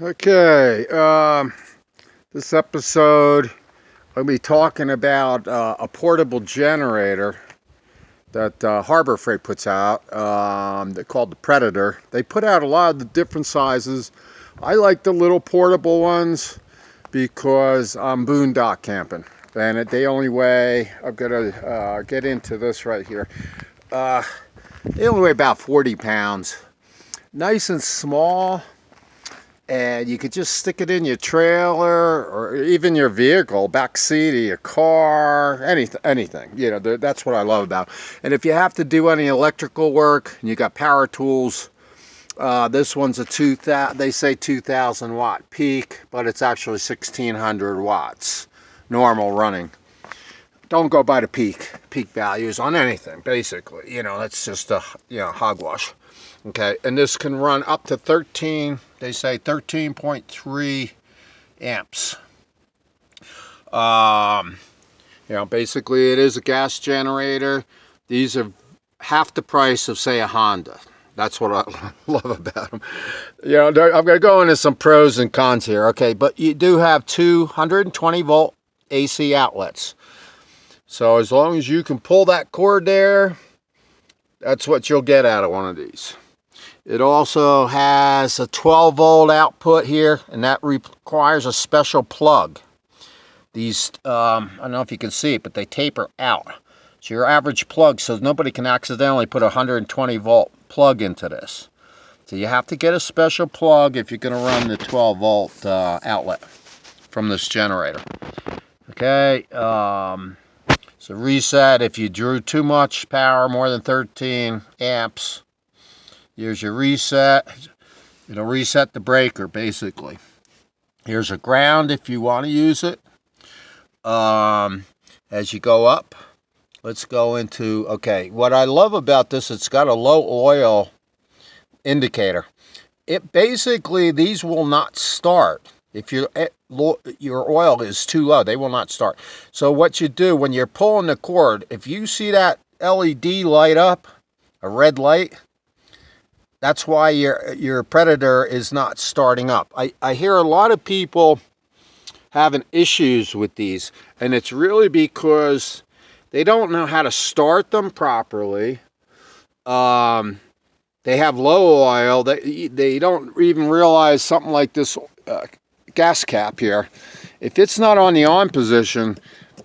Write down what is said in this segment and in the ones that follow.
Okay, this episode I'll be talking about a portable generator that Harbor Freight puts out. They're called the Predator. They put out a lot of the different sizes. I like the little portable ones because I'm boondock camping, and they only weigh. I'm gonna get into this right here. Uh, they only weigh about 40 pounds. Nice and small. And you could just stick it in your trailer or even your vehicle, back seat of your car, anything. You know, that's what I love about it. And if you have to do any electrical work and you got power tools, this one's a 2000. They say 2,000 watt peak, but it's actually 1,600 watts normal running. Don't go by the peak values on anything. Basically, you know, that's just a hogwash. Okay, and this can run up to 13, they say 13.3 amps. Basically it is a gas generator. These are half the price of, say, a Honda. That's what I love about them. You know, I'm going to go into some pros and cons here. Okay, but you do have 220 volt AC outlets. So as long as you can pull that cord there, that's what you'll get out of one of these. It also has a 12 volt output here, and that requires a special plug. These, I don't know if you can see it, but they taper out. So your average plug, so nobody can accidentally put a 120 volt plug into this. So you have to get a special plug if you're going to run the 12 volt outlet from this generator. Okay, so reset if you drew too much power, more than 13 amps. Here's your reset. It'll reset the breaker, basically. Here's a ground if you want to use it. As you go up, let's go into, okay, what I love about this, it's got a low oil indicator. It basically, these will not start. If your oil is too low, they will not start. So what you do when you're pulling the cord, if you see that LED light up, a red light, that's why your Predator is not starting up. I hear a lot of people having issues with these, and it's really because they don't know how to start them properly. They have low oil. They don't even realize something like this gas cap here. If it's not on the on position,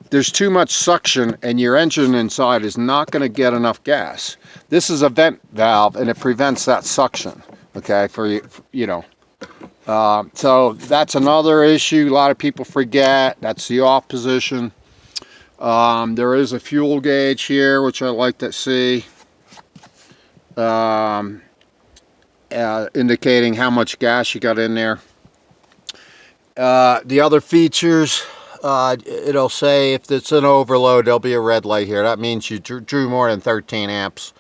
there's too much suction and your engine inside is not going to get enough gas. This is a vent valve and it prevents that suction, okay, for you know. So that's another issue a lot of people forget. That's the off position. There is a fuel gauge here, which I like to see, indicating how much gas you got in there. The other features, it'll say if it's an overload, there'll be a red light here. That means you drew more than 13 amps.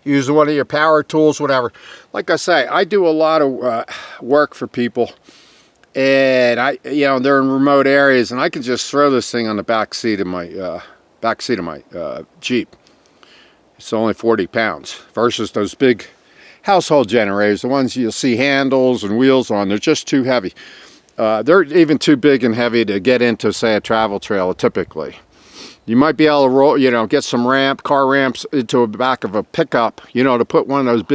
Use one of your power tools, whatever. Like I say, I do a lot of work for people, and they're in remote areas, and I can just throw this thing on the back seat of my Jeep. It's only 40 pounds versus those big household generators, the ones you'll see handles and wheels on. They're just too heavy. They're even too big and heavy to get into, say, a travel trailer typically. You might be able to roll, get some car ramps into the back of a pickup, to put one of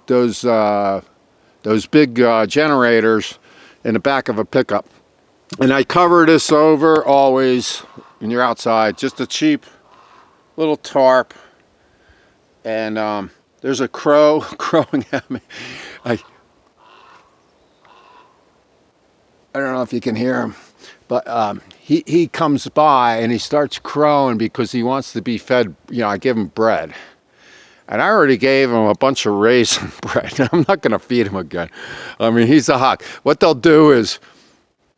those big, generators in the back of a pickup. And I cover this over always when you're outside, just a cheap little tarp. And there's a crow crowing at me. I don't know if you can hear him, but he comes by and he starts crowing because he wants to be fed. I give him bread, and I already gave him a bunch of raisin bread. I'm not going to feed him again. I mean, he's a hawk. What they'll do is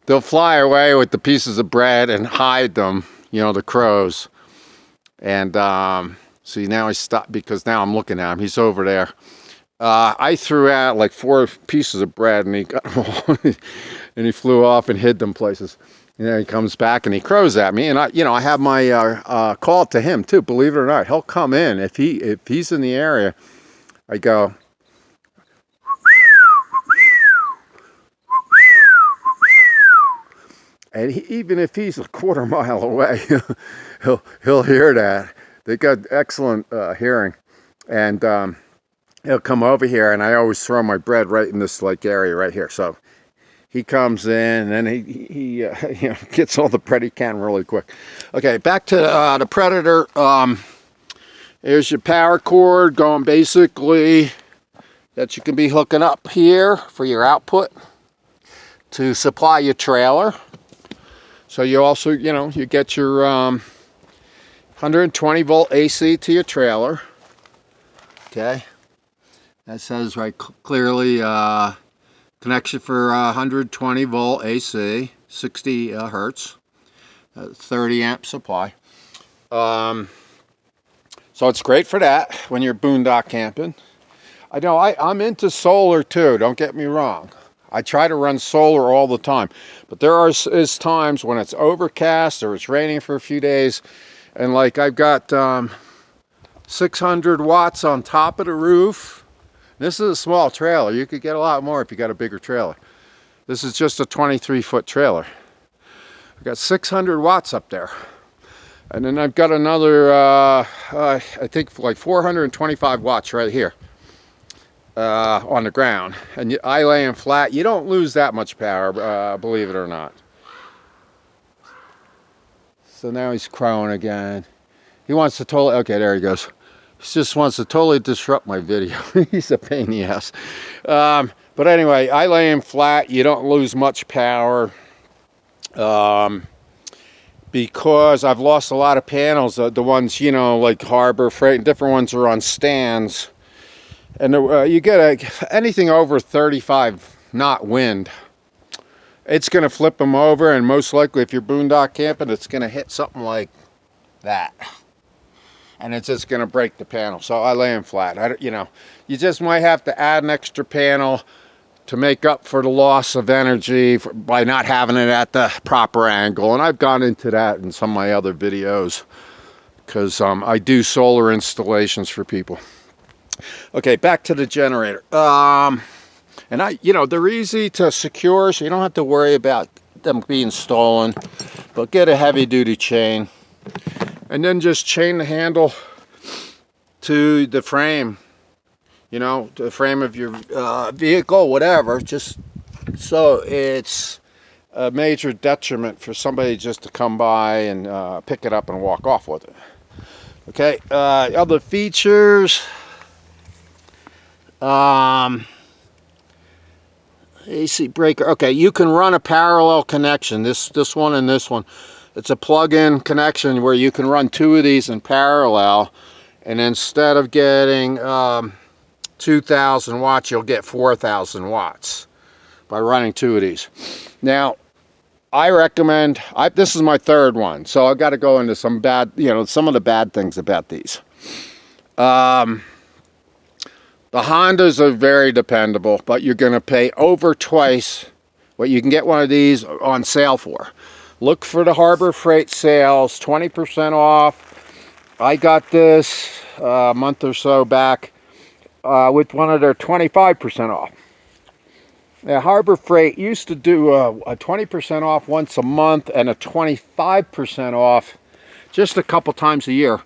they'll fly away with the pieces of bread and hide them, the crows. And see, now he's stopped because now I'm looking at him. He's over there. I threw out like 4 pieces of bread, and he got them all, and he flew off and hid them places. And then he comes back and he crows at me, and I have my call to him too. Believe it or not, he'll come in if he's in the area. I go, And even if he's a quarter mile away, he'll hear that. They got excellent hearing, and he'll come over here, and I always throw my bread right in this like area right here. So he comes in, and he you know, gets all the bread he can really quick. Okay, back to the Predator. Here's your power cord going basically that you can be hooking up here for your output to supply your trailer. So you also, you know, you get your 120 volt AC to your trailer. Okay, that says right clearly connection for 120 volt AC, 60 hertz, 30 amp supply. So it's great for that when you're boondock camping. I know I'm into solar too, don't get me wrong. I try to run solar all the time, but there is times when it's overcast or it's raining for a few days, and like I've got 600 watts on top of the roof. This is a small trailer. You could get a lot more if you got a bigger trailer. This is just a 23-foot trailer. I've got 600 watts up there. And then I've got another, I think like 425 watts right here on the ground. And I lay them flat. You don't lose that much power, believe it or not. So now he's crowing again. He wants to totally, okay, there he goes. He just wants to totally disrupt my video. He's a pain in the ass. But anyway, I lay him flat. You don't lose much power. Because I've lost a lot of panels. The ones, you know, like Harbor Freight, and different ones are on stands. And you get anything over 35 knot wind, it's going to flip them over. And most likely, if you're boondock camping, it's going to hit something like that. And it's just going to break the panel. So I lay them flat. You know, you just might have to add an extra panel to make up for the loss of energy by not having it at the proper angle. And I've gone into that in some of my other videos because I do solar installations for people. Okay, back to the generator. And you know, they're easy to secure, so you don't have to worry about them being stolen. But get a heavy-duty chain. And then just chain the handle to the frame, you know, the frame of your vehicle, whatever, just so it's a major detriment for somebody just to come by and pick it up and walk off with it. Okay, other features, AC breaker. Okay, you can run a parallel connection, this one and this one. It's a plug-in connection where you can run two of these in parallel, and instead of getting 2,000 watts, you'll get 4,000 watts by running two of these. Now, I recommend, this is my third one, so I've got to go into some bad, you know, some of the bad things about these. The Hondas are very dependable, but you're going to pay over twice what you can get one of these on sale for. Look for the Harbor Freight sales, 20% off. I got this a month or so back with one of their 25% off. Now, Harbor Freight used to do a 20% off once a month and a 25% off just a couple times a year.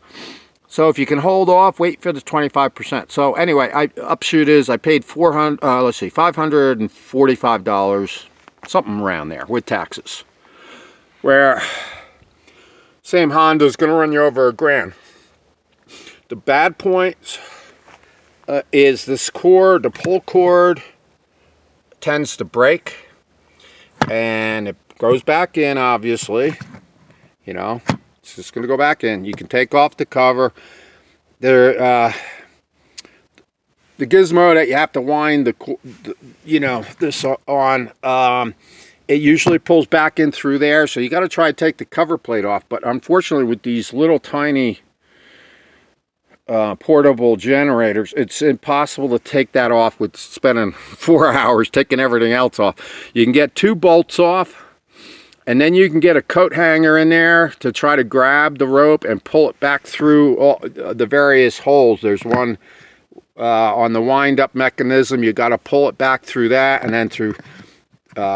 So if you can hold off, wait for the 25%. So anyway, upshoot is I paid $545, something around there with taxes. Where same Honda is going to run you over $1,000. The bad point is this cord, the pull cord, tends to break, and it goes back in. Obviously, you know, it's just going to go back in. You can take off the cover. There, the gizmo that you have to wind the you know, this on. It usually pulls back in through there, so you got to try to take the cover plate off. But unfortunately, with these little tiny portable generators, it's impossible to take that off with spending 4 hours taking everything else off. You can get 2 bolts off, and then you can get a coat hanger in there to try to grab the rope and pull it back through all the various holes. There's one on the wind-up mechanism. You got to pull it back through that, and then through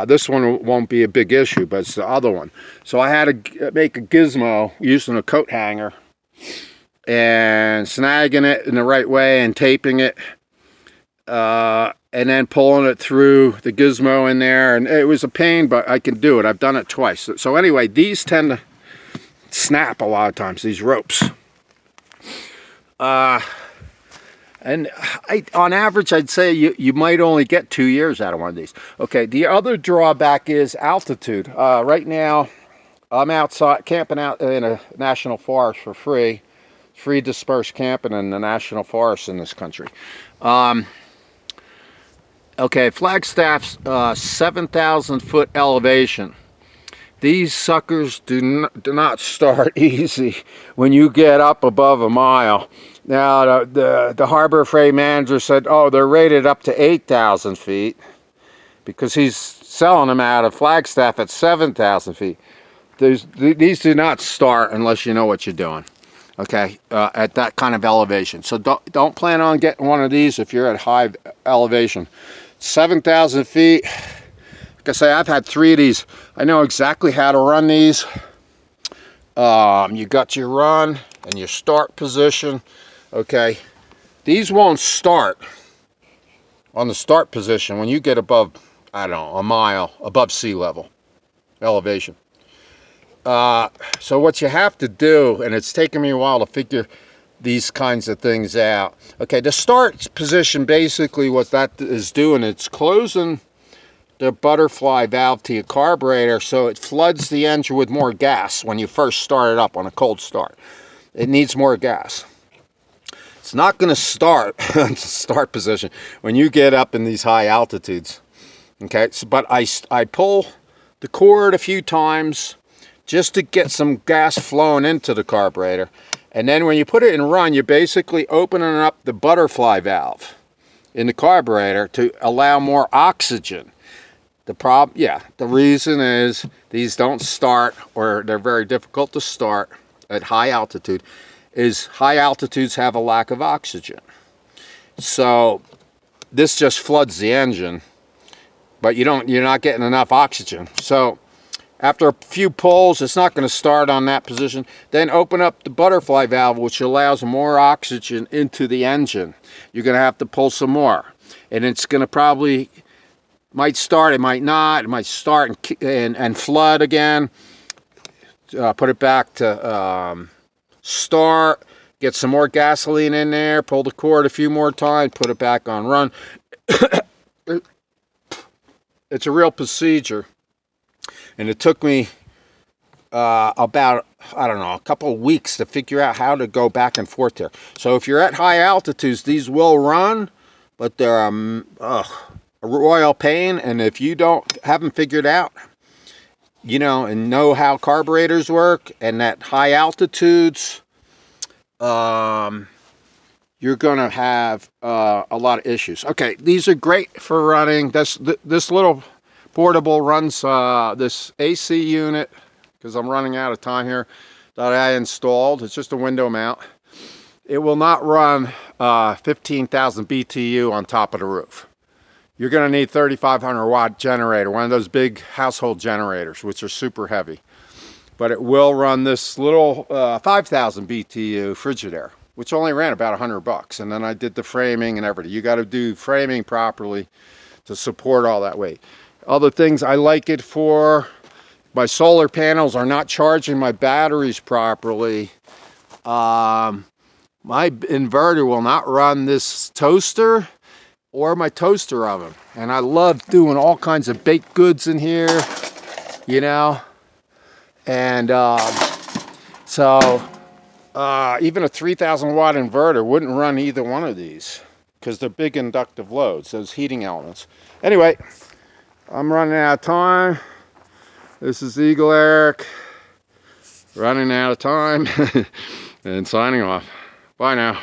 This one won't be a big issue, but it's the other one. So I had to make a gizmo using a coat hanger and snagging it in the right way and taping it, and then pulling it through the gizmo in there. And it was a pain, but I can do it. I've done it twice. So anyway, these tend to snap a lot of times, these ropes. And on average, I'd say you might only get 2 years out of one of these. Okay, the other drawback is altitude. Right now, I'm outside camping out in a national forest for free. Free dispersed camping in the national forest in this country. Okay, Flagstaff's 7,000 foot elevation. These suckers do not start easy when you get up above a mile. Now, the Harbor Freight manager said, oh, they're rated up to 8,000 feet because he's selling them out of Flagstaff at 7,000 feet. These do not start unless you know what you're doing, okay, at that kind of elevation. So don't plan on getting one of these if you're at high elevation. 7,000 feet. Like I say, I've had 3 of these. I know exactly how to run these. You got your run and your start position. Okay, these won't start on the start position when you get above, I don't know, a mile above sea level elevation. So what you have to do, and it's taken me a while to figure these kinds of things out. Okay, the start position, basically what that is doing, it's closing the butterfly valve to your carburetor so it floods the engine with more gas when you first start it up on a cold start. It needs more gas. It's not going to start start position when you get up in these high altitudes. Okay, so, but I pull the cord a few times just to get some gas flowing into the carburetor. And then when you put it in run, you're basically opening up the butterfly valve in the carburetor to allow more oxygen. The reason is these don't start, or they're very difficult to start at high altitude, is high altitudes have a lack of oxygen. So this just floods the engine, but you're not getting enough oxygen. So after a few pulls, it's not going to start on that position. Then open up the butterfly valve, which allows more oxygen into the engine. You're going to have to pull some more, and it's going to might start, it might not. It might start and flood again. Put it back to start, get some more gasoline in there, pull the cord a few more times, put it back on run. It's a real procedure, and it took me about, I don't know, a couple of weeks to figure out how to go back and forth there. So if you're at high altitudes, these will run, but they're a royal pain. And if you haven't figured out, and know how carburetors work, and at high altitudes, you're gonna have a lot of issues. Okay, these are great for running. This little portable runs this AC unit, because I'm running out of time here, that I installed. It's just a window mount. It will not run 15,000 BTU on top of the roof. You're going to need 3,500 watt generator, one of those big household generators, which are super heavy. But it will run this little 5,000 BTU Frigidaire, which only ran about $100. And then I did the framing and everything. You got to do framing properly to support all that weight. Other things I like it for, my solar panels are not charging my batteries properly. My inverter will not run this toaster or my toaster oven. And I love doing all kinds of baked goods in here, And so even a 3,000 watt inverter wouldn't run either one of these because they're big inductive loads, those heating elements. Anyway, I'm running out of time. This is Eagle Eric, running out of time and signing off. Bye now.